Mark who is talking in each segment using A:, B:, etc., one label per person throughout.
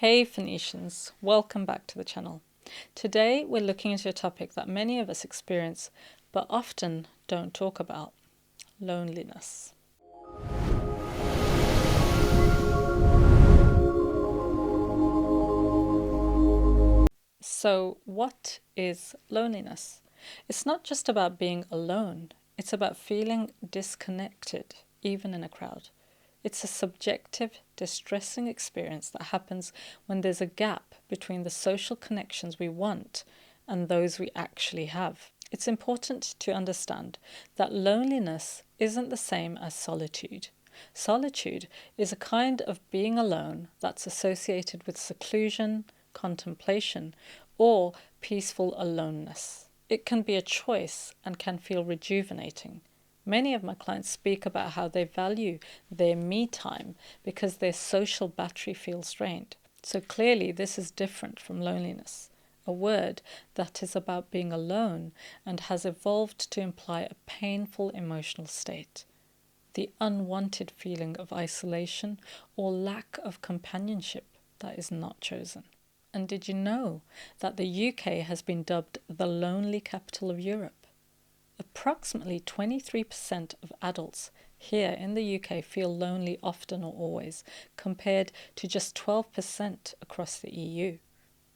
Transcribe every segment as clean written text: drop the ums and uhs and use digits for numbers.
A: Hey Phoenicians, welcome back to the channel. Today we're looking into a topic that many of us experience but often don't talk about: loneliness. So, what is loneliness? It's not just about being alone, it's about feeling disconnected, even in a crowd. It's a subjective, distressing experience that happens when there's a gap between the social connections we want and those we actually have. It's important to understand that loneliness isn't the same as solitude. Solitude is a kind of being alone that's associated with seclusion, contemplation, or peaceful aloneness. It can be a choice and can feel rejuvenating. Many of my clients speak about how they value their me time because their social battery feels drained. So clearly, this is different from loneliness, a word that is about being alone and has evolved to imply a painful emotional state, the unwanted feeling of isolation or lack of companionship that is not chosen. And did you know that the UK has been dubbed the lonely capital of Europe? Approximately 23% of adults here in the UK feel lonely often or always, compared to just 12% across the EU.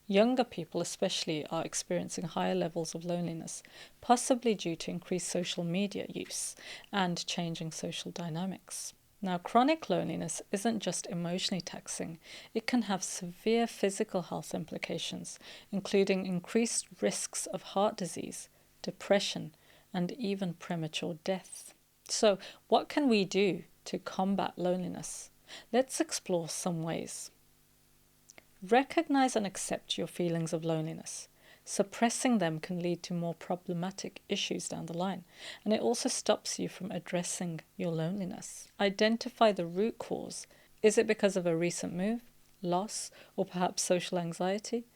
A: Younger people especially are experiencing higher levels of loneliness, possibly due to increased social media use and changing social dynamics. Now, chronic loneliness isn't just emotionally taxing, it can have severe physical health implications, including increased risks of heart disease, depression, and even premature death. So, what can we do to combat loneliness? Let's explore some ways. Recognize and accept your feelings of loneliness. Suppressing them can lead to more problematic issues down the line, and it also stops you from addressing your loneliness. Identify the root cause. Is it because of a recent move, loss, or perhaps social anxiety?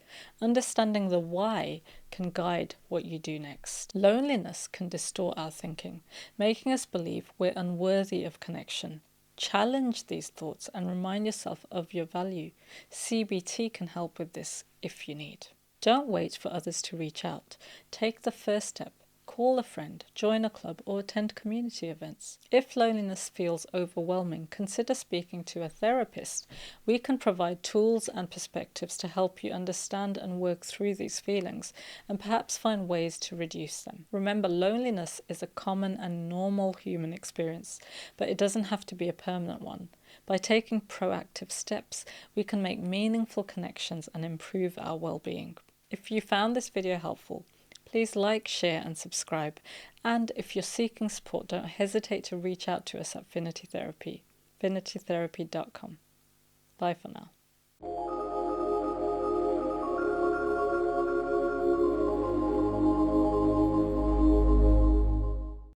A: Understanding the why can guide what you do next. Loneliness can distort our thinking, making us believe we're unworthy of connection. Challenge these thoughts and remind yourself of your value. CBT can help with this if you need. Don't wait for others to reach out. Take the first step. Call a friend, join a club, or attend community events. If loneliness feels overwhelming, consider speaking to a therapist. We can provide tools and perspectives to help you understand and work through these feelings and perhaps find ways to reduce them. Remember, loneliness is a common and normal human experience, but it doesn't have to be a permanent one. By taking proactive steps, we can make meaningful connections and improve our well-being. If you found this video helpful, please like, share and subscribe. And if you're seeking support, don't hesitate to reach out to us at Phinity Therapy, phinitytherapy.com. Bye for now.